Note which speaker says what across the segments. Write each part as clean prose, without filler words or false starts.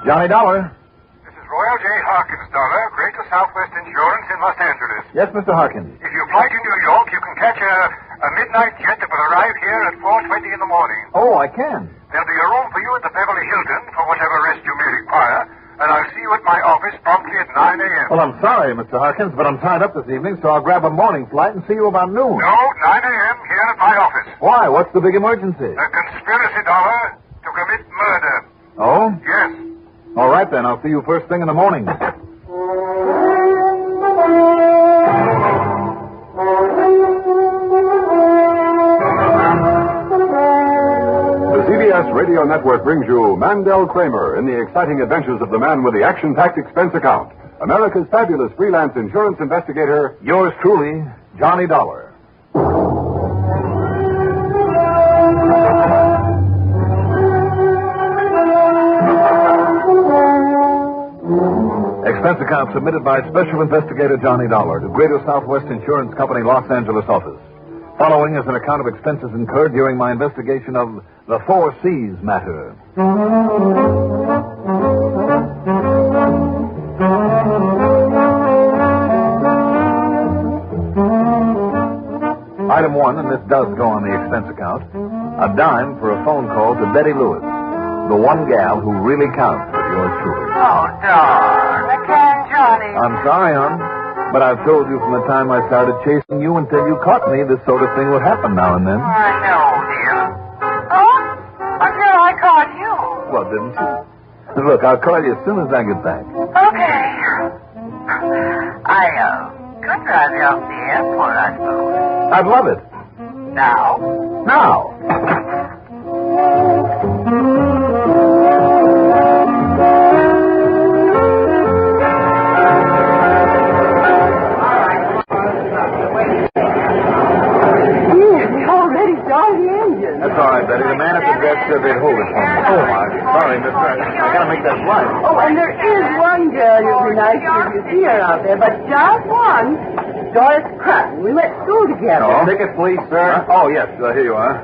Speaker 1: Johnny Dollar.
Speaker 2: This is Royal J. Harkins, Dollar, Greater Southwest Insurance in Los Angeles.
Speaker 1: Yes, Mr. Harkins.
Speaker 2: If you fly to New York, you can catch a midnight jet that will arrive here at 4:20 in the morning.
Speaker 1: Oh, I can.
Speaker 2: There'll be a room for you at the Beverly Hilton for whatever rest you may require, and I'll see you at my office promptly at 9 a.m.
Speaker 1: Well, I'm sorry, Mr. Harkins, but I'm tied up this evening, so I'll grab a morning flight and see you about noon.
Speaker 2: No, 9 a.m. here at my office.
Speaker 1: Why? What's the big emergency?
Speaker 2: A conspiracy, Dollar, to commit murder.
Speaker 1: Oh?
Speaker 2: Yes.
Speaker 1: All right, then. I'll see you first thing in the morning.
Speaker 3: CBS Radio Network brings you Mandel Kramer in the exciting adventures of the man with the action-packed expense account. America's fabulous freelance insurance investigator.
Speaker 1: Yours truly, Johnny Dollar. Expense account submitted by Special Investigator Johnny Dollar to Greater Southwest Insurance Company, Los Angeles office. Following is an account of expenses incurred during my investigation of the 4 C's matter. Item 1, and this does go on the expense account, a dime for a phone call to Betty Lewis, the one gal who really counts with yours truly.
Speaker 4: Oh, darn. I can't, Johnny.
Speaker 1: I'm sorry, hon. But I've told you from the time I started chasing you until you caught me, this sort of thing would happen now and then.
Speaker 4: I know, dear. Oh? Until I caught you.
Speaker 1: Well, didn't you? Look, I'll call you as soon as I get back.
Speaker 4: Okay. I could drive you off the airport, I suppose.
Speaker 1: I'd love it.
Speaker 4: Now?
Speaker 1: Now. That's all right, Betty. The man at the desk said they'd hold it for me. Oh, I'm sorry, mister. I gotta make that flight.
Speaker 5: Oh, and there is one girl you'd be nice if you see her out there, but just one. Doris Crutton. We went to school together.
Speaker 1: Oh.
Speaker 3: Ticket, please, sir.
Speaker 1: Oh, yes. Here you are.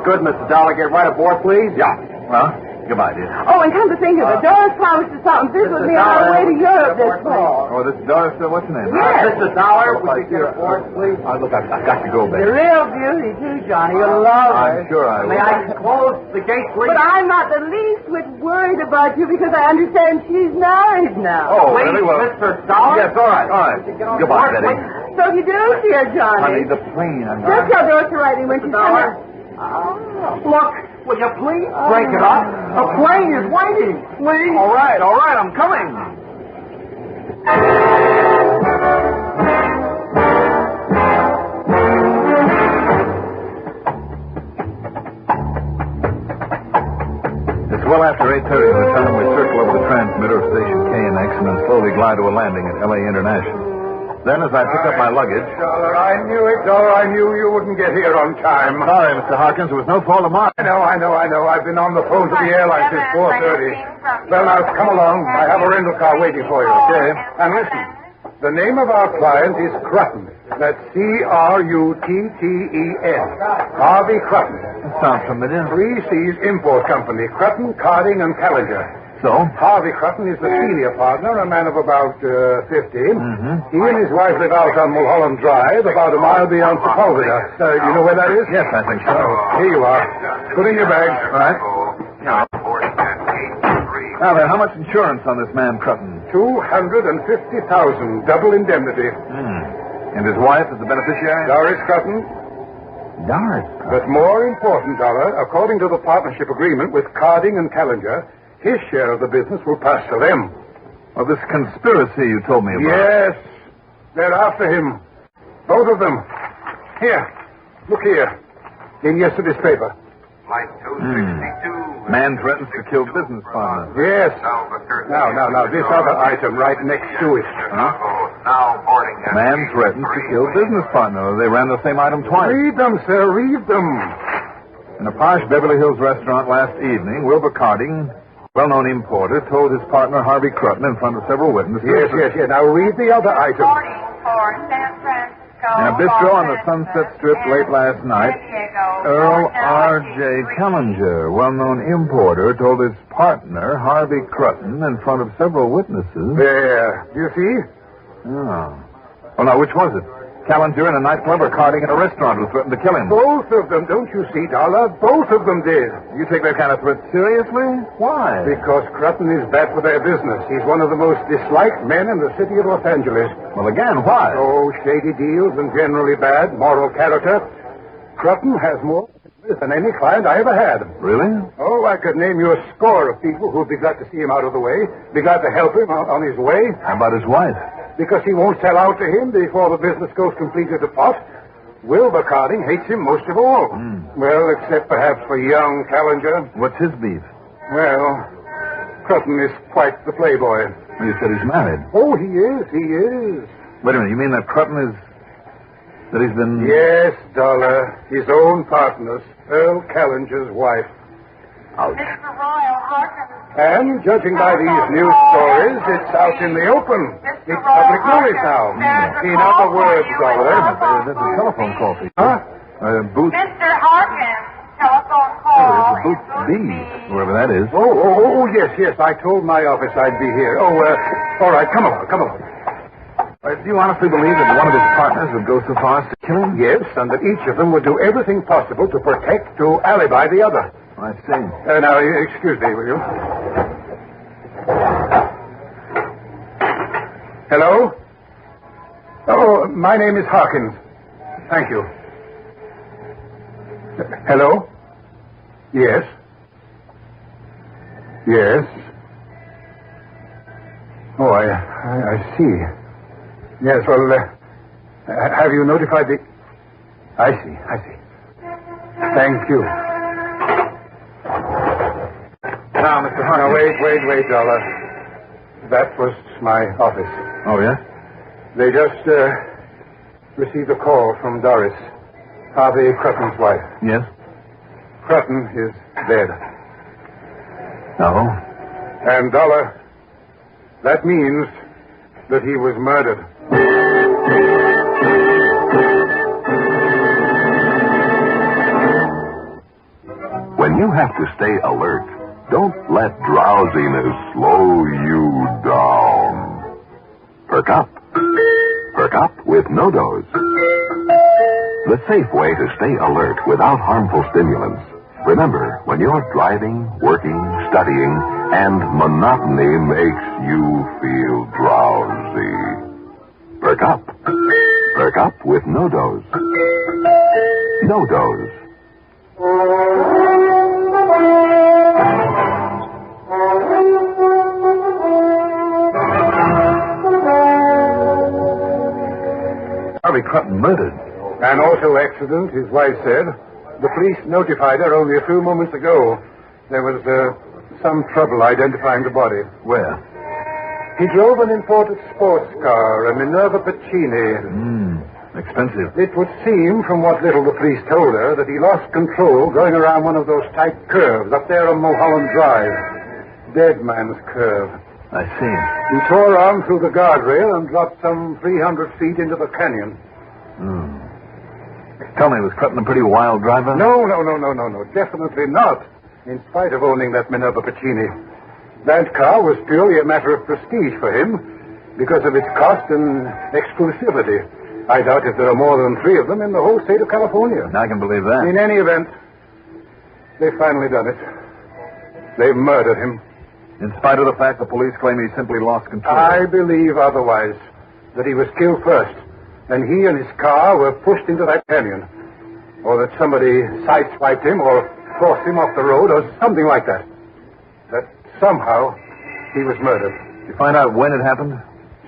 Speaker 3: Good, Mr. Dollar. Get right aboard, please.
Speaker 1: Yeah. Well, goodbye, dear.
Speaker 5: Oh, and come to think of it, Doris promised to stop and visit with me on our way to Europe this fall.
Speaker 1: Oh, this is Doris. What's her name?
Speaker 5: Yes.
Speaker 3: Mr. Dollar, would you get aboard, please?
Speaker 1: Look, I've got to go,
Speaker 5: You're a
Speaker 1: Betty.
Speaker 5: real beauty, too, Johnny. You'll love her.
Speaker 1: I'm sure I will.
Speaker 3: May I close the gate, please?
Speaker 5: But I'm not the least bit worried about you because I understand she's married now.
Speaker 1: Oh,
Speaker 3: Please,
Speaker 1: really? Well,
Speaker 3: Mr. Dollar?
Speaker 1: yes, all right, all right. Goodbye, Betty.
Speaker 5: So you do see her, Johnny.
Speaker 1: Honey, the plane.
Speaker 5: Just tell Doris to write me when she's
Speaker 3: Dollar?
Speaker 5: coming. Oh.
Speaker 3: Look, will you please break it up? The plane is waiting. Please.
Speaker 1: All right, I'm coming. It's well after 8:30 by the time we circle over the transmitter of station KNX and then slowly glide to a landing at L.A. International. Then, as I pick up my luggage...
Speaker 2: Dollar, I knew it, Dollar. I knew you wouldn't get here on time.
Speaker 1: Sorry, Mr. Harkins. It was no fault of mine.
Speaker 2: I know. I've been on the phone to the airline since 4:30. Well, now, come along. I have a rental car waiting for you.
Speaker 1: Okay.
Speaker 2: And listen, the name of our client is Crutton. That's Crutten. Harvey Crutton.
Speaker 1: That sounds familiar.
Speaker 2: 3 C's Import Company. Crutton, Carding, and Callinger.
Speaker 1: So?
Speaker 2: Harvey Crutton is the senior partner, a man of about 50.
Speaker 1: Mm-hmm.
Speaker 2: He and his wife live out on Mulholland Drive, about a mile beyond Sepulveda. Do you know where that is?
Speaker 1: Yes, I think so.
Speaker 2: Here you are. Put in your bag.
Speaker 1: All right. Now then, how much insurance on this man Crutton?
Speaker 2: $250,000, double indemnity.
Speaker 1: And his wife is the beneficiary?
Speaker 2: Doris Crutton.
Speaker 1: Doris.
Speaker 2: But more important, Dollar, according to the partnership agreement with Carding and Callinger, his share of the business will pass to them.
Speaker 1: Well, this conspiracy you told me about.
Speaker 2: Yes. They're after him. Both of them. Here. Look here. In yesterday's paper.
Speaker 6: Flight 262.
Speaker 1: Man threatens to kill business partner.
Speaker 2: Yes. Now, this other item right next to it.
Speaker 6: Now boarding.
Speaker 1: Man threatens to kill business partner. They ran the same item twice.
Speaker 2: Read them, sir. Read them.
Speaker 1: In a posh Beverly Hills restaurant last evening, Wilbur Carding, well-known importer, told his partner Harvey Crutton in front of several witnesses.
Speaker 2: Yes. Now read the other item.
Speaker 4: Boarding for San Francisco
Speaker 1: In a bistro on the Sunset Strip late last night, Earl R.J. Kellinger, well-known importer, told his partner, Harvey Crutton, in front of several witnesses...
Speaker 2: There. You see?
Speaker 1: Oh. Well, now, which was it? Kellinger in a nightclub or carding in a restaurant who threatened to kill him?
Speaker 2: Both of them, don't you see, Dollar? Both of them did.
Speaker 1: You take that kind of threat seriously? Why?
Speaker 2: Because Crutton is bad for their business. He's one of the most disliked men in the city of Los Angeles.
Speaker 1: Well, again, why?
Speaker 2: Oh, shady deals and generally bad, moral character. Crutton has more than any client I ever had.
Speaker 1: Really?
Speaker 2: Oh, I could name you a score of people who'd be glad to see him out of the way, be glad to help him on his way.
Speaker 1: How about his wife?
Speaker 2: Because he won't sell out to him before the business goes completely to pot. Wilbur Carding hates him most of all. Well, except perhaps for young Kellinger.
Speaker 1: What's his beef?
Speaker 2: Well, Crutton is quite the playboy.
Speaker 1: Well, you said he's married.
Speaker 2: Oh, he is.
Speaker 1: Wait a minute, you mean that Crutton is... that he's been...
Speaker 2: Yes, Dollar. His own partners, Earl Kellinger's wife.
Speaker 1: Ouch.
Speaker 4: Mr. Royal Harkins.
Speaker 2: And, judging by these news stories, it's out in the open. It's public knowledge now. In other words, Dollar...
Speaker 1: There's a telephone call for you.
Speaker 2: Huh?
Speaker 1: Booth...
Speaker 4: Mr. Harkins, telephone call.
Speaker 1: Booth B, whoever that is.
Speaker 2: Oh, yes. I told my office I'd be here. Oh, all right, come along.
Speaker 1: Do you honestly believe that one of his partners would go so far as to kill him?
Speaker 2: Yes, and that each of them would do everything possible to protect, to alibi the other.
Speaker 1: I see.
Speaker 2: Now, excuse me, will you? Hello? Oh, my name is Harkins. Thank you. Hello? Yes? Oh, I see. Yes, well, have you notified the... I see. Thank you.
Speaker 1: Now, Mr. Harkins...
Speaker 2: Now, wait, Dollar. That was my office.
Speaker 1: Oh, yeah?
Speaker 2: They just received a call from Doris, Harvey Crutton's wife.
Speaker 1: Yes?
Speaker 2: Crutton is dead.
Speaker 1: Oh?
Speaker 2: And, Dollar, that means that he was murdered.
Speaker 3: When you have to stay alert, don't let drowsiness slow you down. Perk up. Perk up with No-Dose. The safe way to stay alert without harmful stimulants. Remember, when you're driving, working, studying, and monotony makes you feel drowsy. Perk up. Perk up with No-Dose. No-Dose.
Speaker 1: Harvey Crutton murdered.
Speaker 2: An auto accident, his wife said. The police notified her only a few moments ago. There was some trouble identifying the body.
Speaker 1: Where?
Speaker 2: He drove an imported sports car, a Minerva Pacini.
Speaker 1: Expensive.
Speaker 2: It would seem, from what little the police told her, that he lost control going around one of those tight curves up there on Mulholland Drive. Dead man's curve.
Speaker 1: I see.
Speaker 2: He tore on through the guardrail and dropped some 300 feet into the canyon.
Speaker 1: Tell me, was Crutton a pretty wild driver?
Speaker 2: No. Definitely not. In spite of owning that Minerva Pacini. That car was purely a matter of prestige for him because of its cost and exclusivity. I doubt if there are more than 3 of them in the whole state of California.
Speaker 1: I can believe that.
Speaker 2: In any event, they've finally done it. They've murdered him.
Speaker 1: In spite of the fact the police claim he simply lost control.
Speaker 2: I believe otherwise. That he was killed first. And he and his car were pushed into that canyon. Or that somebody sideswiped him or forced him off the road or something like that. That somehow he was murdered.
Speaker 1: Did you find out when it happened?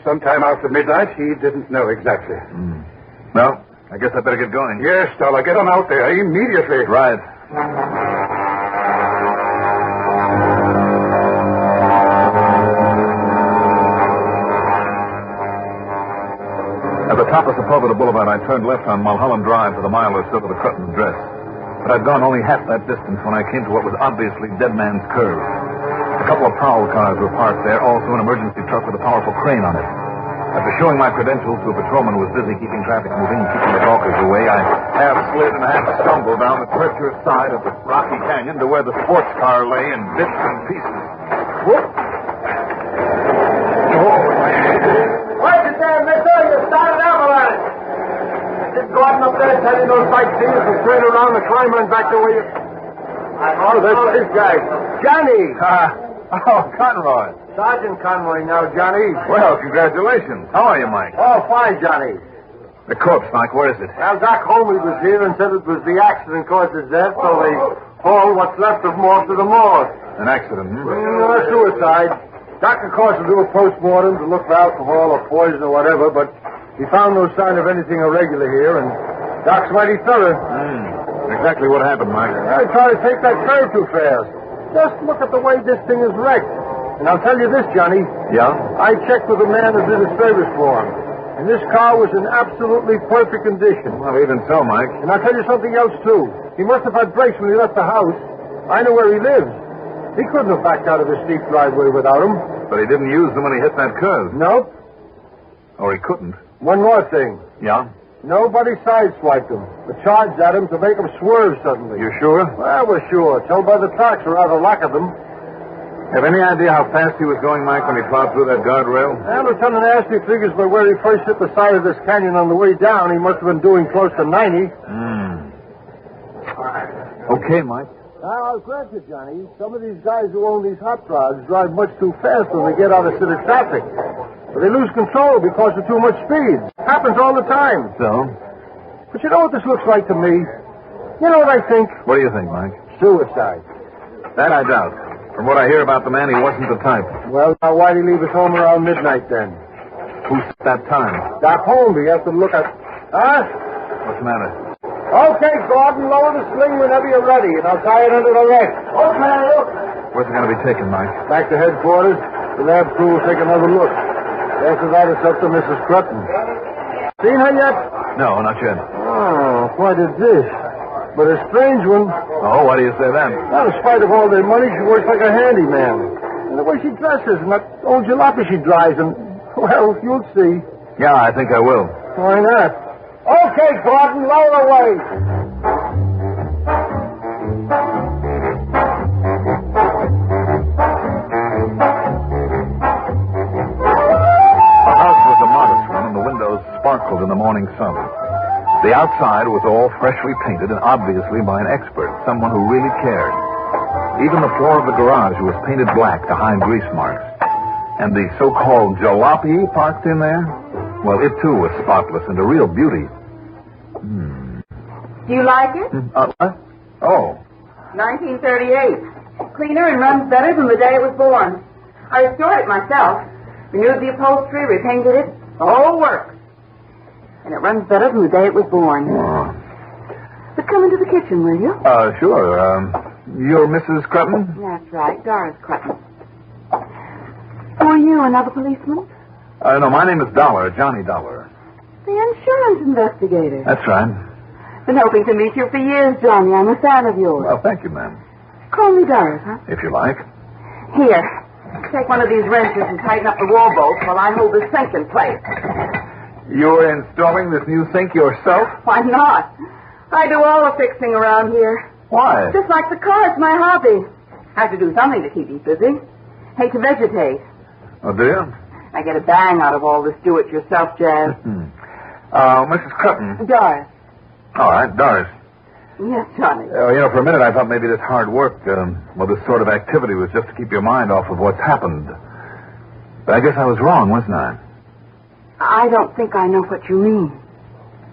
Speaker 2: Sometime after midnight, he didn't know exactly.
Speaker 1: Well, I guess I better get going.
Speaker 2: Yes, Dollar, get on out there immediately.
Speaker 1: Right. At the top of Sepulveda Boulevard, I turned left on Mulholland Drive for the mile or so to the Crutton address. But I'd gone only half that distance when I came to what was obviously Dead Man's Curve. A couple of prowl cars were parked there, also an emergency truck with a powerful crane on it. After showing my credentials to a patrolman who was busy keeping traffic moving and keeping the gawkers away, I half slid and half stumbled down the treacherous side of the rocky canyon to where the sports car lay in bits and pieces. Whoop!
Speaker 2: Why'd you damn mister? You started avalanche. Just go out up there, tell you those sightseers and turn around and climb on back the way you... Oh, that's this guy. Johnny!
Speaker 1: Conroy.
Speaker 2: Sergeant Conroy now, Johnny.
Speaker 1: Well, congratulations. How are you, Mike?
Speaker 2: Oh, fine, Johnny.
Speaker 1: The corpse, Mike, where is it?
Speaker 2: Well, Doc Holmes was here and said it was the accident caused his death, so they hauled what's left of him off to the morgue.
Speaker 1: An accident, hmm?
Speaker 2: No, suicide. Doc, of course, will do a post-mortem to look for alcohol or poison or whatever, but he found no sign of anything irregular here, and Doc's mighty thorough.
Speaker 1: Exactly what happened, Mike.
Speaker 2: I try to take that curve too fast. Just look at the way this thing is wrecked. And I'll tell you this, Johnny.
Speaker 1: Yeah?
Speaker 2: I checked with the man who did his service for him. And this car was in absolutely perfect condition.
Speaker 1: Well, even so, Mike.
Speaker 2: And I'll tell you something else, too. He must have had brakes when he left the house. I know where he lives. He couldn't have backed out of his steep driveway without him.
Speaker 1: But he didn't use them when he hit that curve.
Speaker 2: Nope.
Speaker 1: Or he couldn't.
Speaker 2: One more thing.
Speaker 1: Yeah?
Speaker 2: Nobody sideswiped him. Or charged at him to make him swerve suddenly.
Speaker 1: You sure?
Speaker 2: Well, we're sure. Told by the tracks, or rather lack of them.
Speaker 1: Have any idea how fast he was going, Mike, when he plowed through that guardrail?
Speaker 2: Well, Lieutenant Ashby figures by where he first hit the side of this canyon on the way down, he must have been doing close to 90.
Speaker 1: Okay, Mike.
Speaker 2: Now, I'll grant you, Johnny, some of these guys who own these hot rods drive much too fast when they get out of city traffic. But they lose control because of too much speed. Happens all the time.
Speaker 1: So?
Speaker 2: But you know what this looks like to me? You know what I think?
Speaker 1: What do you think, Mike?
Speaker 2: Suicide.
Speaker 1: That I doubt. From what I hear about the man, he wasn't the type.
Speaker 2: Well, now, why'd he leave us home around midnight, then?
Speaker 1: Who's that time?
Speaker 2: Doc Holmes, he has to look at... Huh?
Speaker 1: What's the matter?
Speaker 2: Okay, Gordon, lower the sling whenever you're ready, and I'll tie it under the wreck. Okay.
Speaker 1: Where's it going to be taken, Mike?
Speaker 2: Back to headquarters. The lab crew will take another look. After that, it's up to Mrs. Crutton. Seen her yet?
Speaker 1: No, not yet.
Speaker 2: Oh, quite a dish. But a strange one.
Speaker 1: Oh, why do you say that?
Speaker 2: Well, in spite of all their money, she works like a handyman. And the way she dresses and that old jalopy she drives, and, well, you'll see.
Speaker 1: Yeah, I think I will.
Speaker 2: Why not? Okay, Gordon, lower away.
Speaker 1: The house was a modest one, and the windows sparkled in the morning sun. The outside was all freshly painted, and obviously by an expert, someone who really cared. Even the floor of the garage was painted black to hide grease marks. And the so-called jalopy parked in there? Well, it too was spotless and a real beauty.
Speaker 5: Do you like it?
Speaker 1: What? Oh.
Speaker 5: 1938. Cleaner and runs better than the day it was born. I restored it myself. Renewed the upholstery, repainted it. The whole works. And it runs better than the day it was born.
Speaker 1: Oh.
Speaker 5: But come into the kitchen, will you?
Speaker 1: Sure. You're Mrs. Crutton?
Speaker 5: That's right, Doris Crutton. Who are you, another policeman?
Speaker 1: No, my name is Dollar, Johnny Dollar.
Speaker 5: The insurance investigator.
Speaker 1: That's right.
Speaker 5: Been hoping to meet you for years, Johnny. I'm a fan of yours.
Speaker 1: Well, thank you, ma'am.
Speaker 5: Call me Doris, huh?
Speaker 1: If you like.
Speaker 5: Here. Take one of these wrenches and tighten up the wall bolts while I hold the sink in place.
Speaker 1: You're installing this new sink yourself?
Speaker 5: Why not? I do all the fixing around here.
Speaker 1: Why?
Speaker 5: Just like the car, it's my hobby. I have to do something to keep me busy. Hate to vegetate.
Speaker 1: Oh, do you?
Speaker 5: I get a bang out of all this do-it-yourself jazz.
Speaker 1: Mrs. Crutton.
Speaker 5: Doris.
Speaker 1: All right, Doris.
Speaker 5: Yes, Johnny.
Speaker 1: For a minute I thought maybe this hard work, this sort of activity was just to keep your mind off of what's happened. But I guess I was wrong, wasn't I?
Speaker 5: I don't think I know what you mean.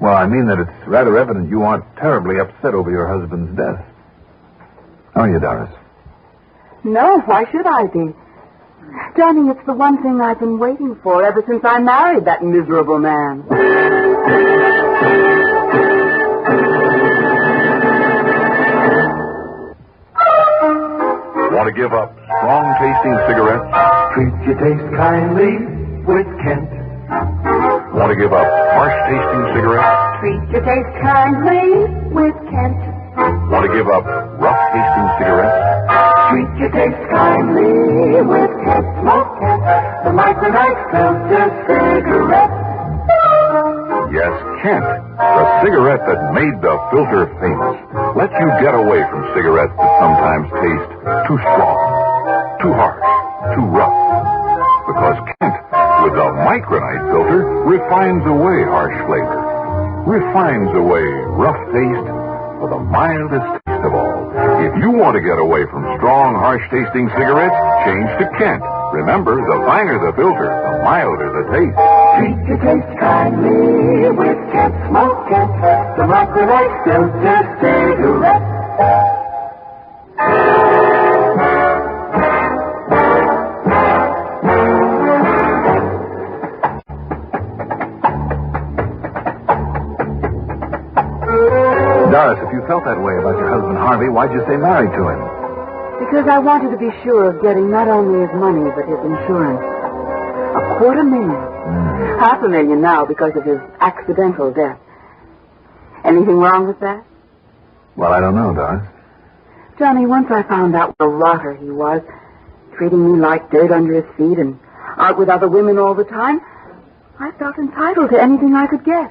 Speaker 1: Well, I mean that it's rather evident you aren't terribly upset over your husband's death. Are you, Doris?
Speaker 5: No, why should I be? Johnny, it's the one thing I've been waiting for ever since I married that miserable man.
Speaker 3: Want to give up strong-tasting cigarettes?
Speaker 7: Treat your taste kindly with Kent.
Speaker 3: Want to give up harsh-tasting cigarettes?
Speaker 5: Treat your taste kindly with Kent.
Speaker 3: Want to give up rough-tasting cigarettes?
Speaker 7: treat your taste kindly with Kent Smoke Kent, the micronite filter cigarette.
Speaker 3: Yes, Kent, the cigarette that made the filter famous, lets you get away from cigarettes that sometimes taste too strong, too harsh, too rough. Because Kent, with the micronite filter, refines away harsh flavor, refines away rough taste for the mildest taste of all. If you want to get away from strong, harsh-tasting cigarettes, change to Kent. Remember, the finer the filter, the milder the taste.
Speaker 7: Treat your taste kindly with Kent Smoke Kent, the micronite filter cigarette.
Speaker 1: Doris, if you felt that way about your husband Harvey, why'd you stay married to him?
Speaker 5: Because I wanted to be sure of getting not only his money, but his insurance. $250,000. $500,000 now because of his accidental death. Anything wrong with that?
Speaker 1: Well, I don't know, Doris.
Speaker 5: Johnny, once I found out what a rotter he was, treating me like dirt under his feet and out with other women all the time, I felt entitled to anything I could get.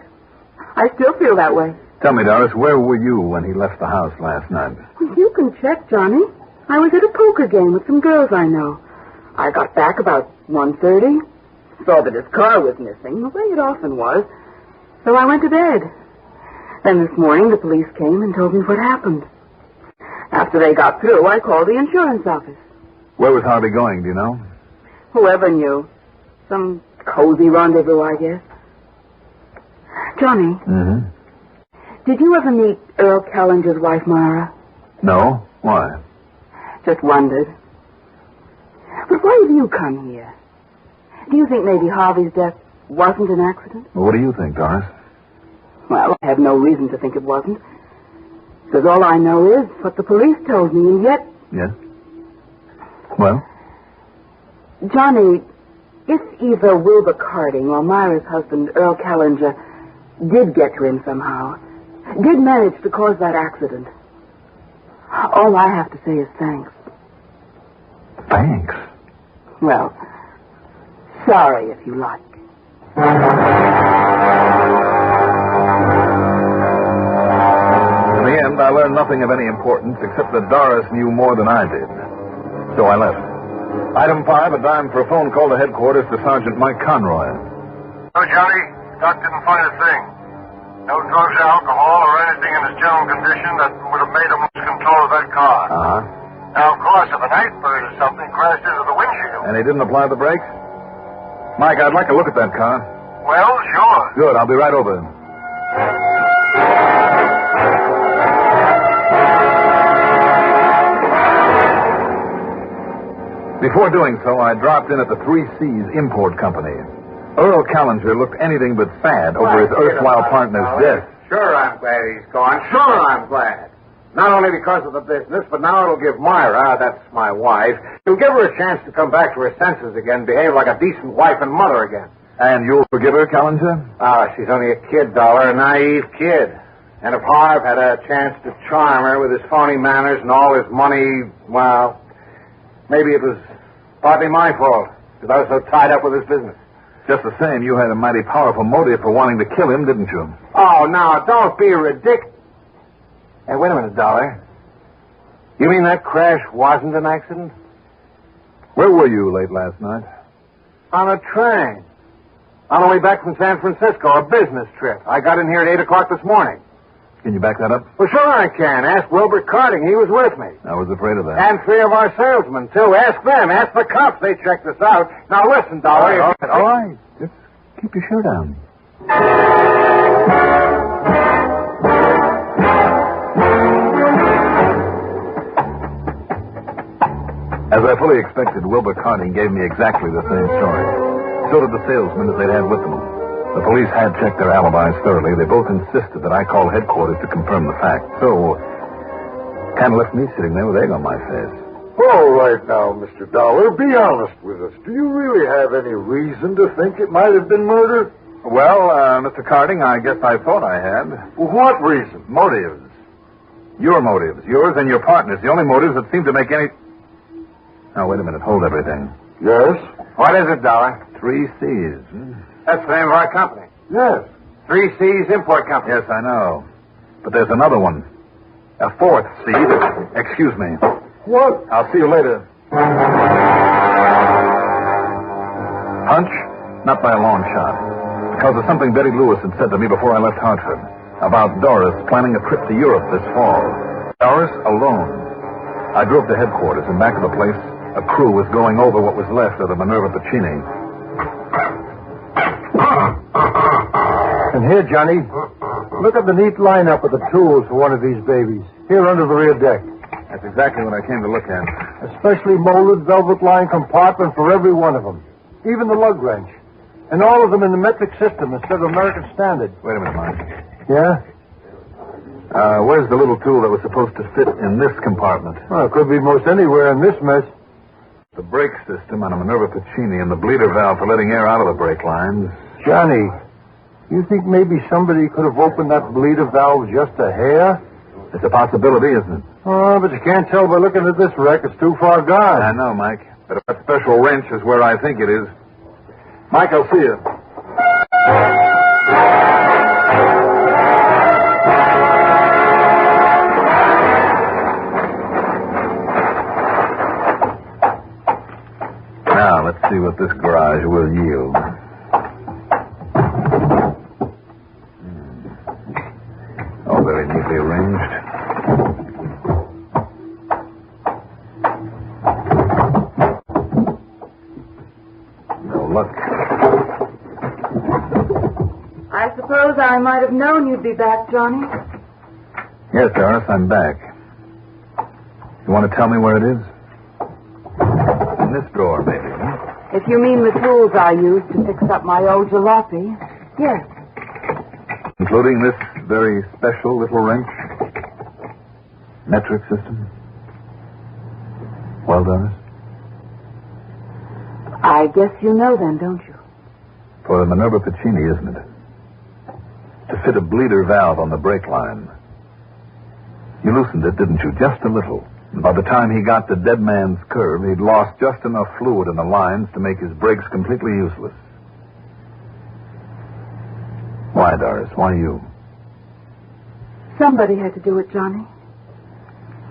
Speaker 5: I still feel that way.
Speaker 1: Tell me, Doris, where were you when he left the house last night?
Speaker 5: You can check, Johnny. I was at a poker game with some girls I know. I got back about 1:30. Saw that his car was missing, the way it often was. So I went to bed. Then this morning the police came and told me what happened. After they got through, I called the insurance office.
Speaker 1: Where was Harvey going, do you know?
Speaker 5: Whoever knew. Some cozy rendezvous, I guess. Johnny.
Speaker 1: Mm-hmm.
Speaker 5: Did you ever meet Earl Callenger's wife, Myra?
Speaker 1: No? Why?
Speaker 5: Just wondered. But why have you come here? Do you think maybe Harvey's death wasn't an accident?
Speaker 1: Well, what do you think, Doris?
Speaker 5: Well, I have no reason to think it wasn't. Because all I know is what the police told me, and yet...
Speaker 1: Yes? Well?
Speaker 5: Johnny, if either Wilbur Carding or Myra's husband, Earl Callenger, did get to him somehow, did manage to cause that accident, all I have to say is thanks.
Speaker 1: Thanks?
Speaker 5: Well, sorry if you like.
Speaker 1: In the end, I learned nothing of any importance except that Doris knew more than I did. So I left. Item 5, a dime for a phone call to headquarters to Sergeant Mike Conroy.
Speaker 6: No, Johnny. Doc didn't find a thing. No drugs or alcohol or anything in his general condition that would have made him lose control of that car.
Speaker 1: Uh-huh.
Speaker 6: Now, of course, if an iceberg or something crashed into the windshield...
Speaker 1: And he didn't apply the brakes? Mike, I'd like to look at that car.
Speaker 6: Well, sure.
Speaker 1: Good, I'll be right over. Before doing so, I dropped in at the 3 C's Import Company. Earl Callenger looked anything but sad over his erstwhile partner's death.
Speaker 2: Sure, I'm glad he's gone. Sure, I'm glad. Not only because of the business, but now it'll give Myra, that's my wife, it'll give her a chance to come back to her senses again, behave like a decent wife and mother again.
Speaker 1: And you'll forgive her, Callenger?
Speaker 2: She's only a kid, Dollar, a naive kid. And if Harv had a chance to charm her with his phony manners and all his money, well, maybe it was partly my fault, because I was so tied up with his business.
Speaker 1: Just the same, you had a mighty powerful motive for wanting to kill him, didn't you?
Speaker 2: Oh, now, don't be ridiculous. Hey, wait a minute, Dollar. You mean that crash wasn't an accident?
Speaker 1: Where were you late last night?
Speaker 2: On a train. On the way back from San Francisco, a business trip. I got in here at 8 o'clock this morning.
Speaker 1: Can you back that up?
Speaker 2: Well, sure I can. Ask Wilbur Carding. He was with me.
Speaker 1: I was afraid of that.
Speaker 2: And 3 of our salesmen, too. Ask them. Ask the cops. They checked us out. Now, listen, Dollar.
Speaker 1: All right. Just keep your shirt on. As I fully expected, Wilbur Carding gave me exactly the same story. So did the salesmen that they'd had with them. The police had checked their alibis thoroughly. They both insisted that I call headquarters to confirm the fact. So, kind of left me sitting there with egg on my face.
Speaker 8: All right now, Mr. Dollar, be honest with us. Do you really have any reason to think it might have been murder?
Speaker 1: Well, Mr. Carding, I guess I thought I had.
Speaker 8: Well, what reason?
Speaker 1: Motives. Your motives. Yours and your partner's. The only motives that seem to make any... Now, wait a minute. Hold everything.
Speaker 8: Yes?
Speaker 2: What is it, Dollar?
Speaker 1: 3 C's.
Speaker 2: That's the name of our company.
Speaker 8: Yes.
Speaker 2: 3 C's Import Company.
Speaker 1: Yes, I know. But there's another one. A 4th C that... Excuse me.
Speaker 8: What?
Speaker 1: I'll see you later. Hunch? Not by a long shot. Because of something Betty Lewis had said to me before I left Hartford. About Doris planning a trip to Europe this fall. Doris alone. I drove to headquarters, and back of the place, a crew was going over what was left of the Minerva Pacini.
Speaker 9: And here, Johnny, look at the neat lineup of the tools for one of these babies. Here under the rear deck.
Speaker 1: That's exactly what I came to look at.
Speaker 9: A specially molded velvet-lined compartment for every one of them. Even the lug wrench. And all of them in the metric system instead of American standard.
Speaker 1: Wait a minute, Mike.
Speaker 9: Yeah?
Speaker 1: Where's the little tool that was supposed to fit in this compartment?
Speaker 9: Well, it could be most anywhere in this mess.
Speaker 1: The brake system on a Minerva Pacini and the bleeder valve for letting air out of the brake lines.
Speaker 9: Johnny, you think maybe somebody could have opened that bleeder valve just a hair?
Speaker 1: It's a possibility, isn't it?
Speaker 9: Oh, but you can't tell by looking at this wreck. It's too far gone.
Speaker 1: I know, Mike. But if that special wrench is where I think it is. Mike, I'll see you. Now, let's see what this garage will yield. All very neatly arranged. No luck.
Speaker 5: I suppose I might have known you'd be back, Johnny.
Speaker 1: Yes, Doris, I'm back. You want to tell me where it is? In this drawer, maybe. Huh?
Speaker 5: If you mean the tools I used to fix up my old jalopy, yes.
Speaker 1: Including this very special little wrench? Metric system? Well, Doris?
Speaker 5: I guess you know then, don't you?
Speaker 1: For the Minerva Pacini, isn't it? To fit a bleeder valve on the brake line. You loosened it, didn't you? Just a little. And by the time he got to Dead Man's Curve, he'd lost just enough fluid in the lines to make his brakes completely useless. Why, Doris? Why you?
Speaker 5: Somebody had to do it, Johnny.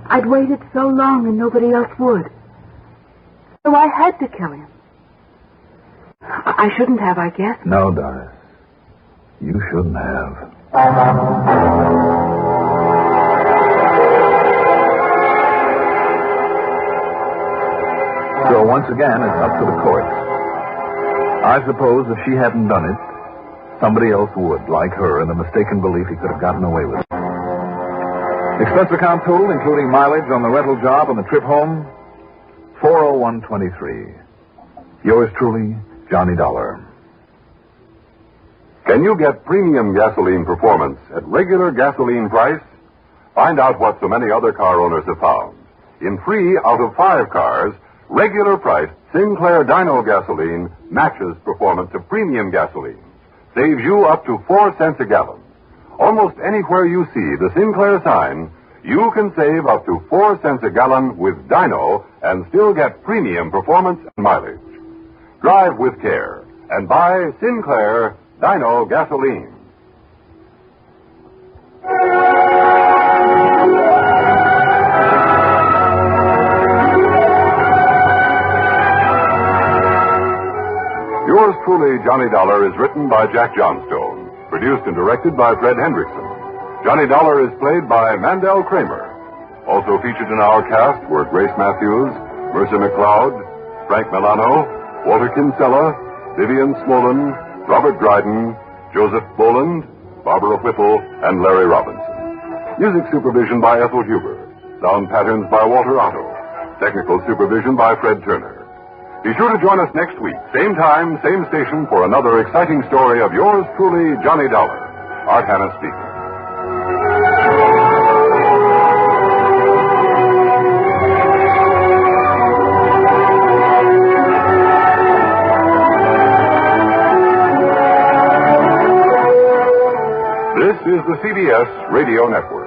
Speaker 5: I'd waited so long and nobody else would. So I had to kill him. I shouldn't have, I guess.
Speaker 1: No, Doris. You shouldn't have. So once again, it's up to the courts. I suppose if she hadn't done it, somebody else would, like her, in the mistaken belief he could have gotten away with it. Expense account total, including mileage on the rental job and the trip home, $401.23. Yours truly, Johnny Dollar.
Speaker 3: Can you get premium gasoline performance at regular gasoline price? Find out what so many other car owners have found. In 3 out of 5 cars, regular price Sinclair Dino gasoline matches performance of premium gasoline. Saves you up to 4 cents a gallon. Almost anywhere you see the Sinclair sign, you can save up to 4 cents a gallon with Dino and still get premium performance and mileage. Drive with care and buy Sinclair Dino gasoline. Yours truly, Johnny Dollar, is written by Jack Johnstone, produced and directed by Fred Hendrickson. Johnny Dollar is played by Mandel Kramer. Also featured in our cast were Grace Matthews, Mercer McLeod, Frank Milano, Walter Kinsella, Vivian Smolin, Robert Dryden, Joseph Boland, Barbara Whipple, and Larry Robinson. Music supervision by Ethel Huber. Sound patterns by Walter Otto. Technical supervision by Fred Turner. Be sure to join us next week, same time, same station, for another exciting story of yours truly, Johnny Dollar. Art Hanna speaking. This is the CBS Radio Network.